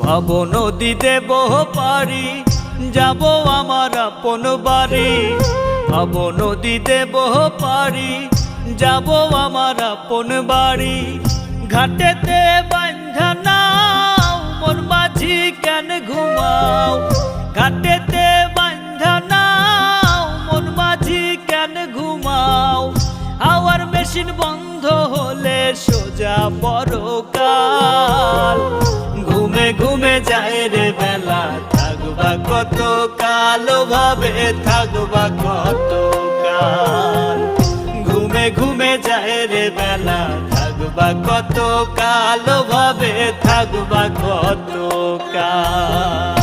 ভাব নদী দেব পারি, যাব আমার আপন বাড়ি। ভাব নদী দেব পারি, যাব আমার আপন বাড়ি। ঘাটেতে বাঁধা নাও, মন মাঝি কেন ঘুমাও? ঘাটেতে বাঁধা নাও, মন মাঝি কেন ঘুমাও? হাওয়ার মেশিন বন্ধ হলে সোজা পরকাল। ঘুমে ঘুমে যায় রে বেলা, থাকবা কত কাল ভাবে, থাকবা কত কাল। ঘুমে ঘুমে যায় রে বেলা, থাকবা কত কাল ভাবে, থাকবা কত কাল।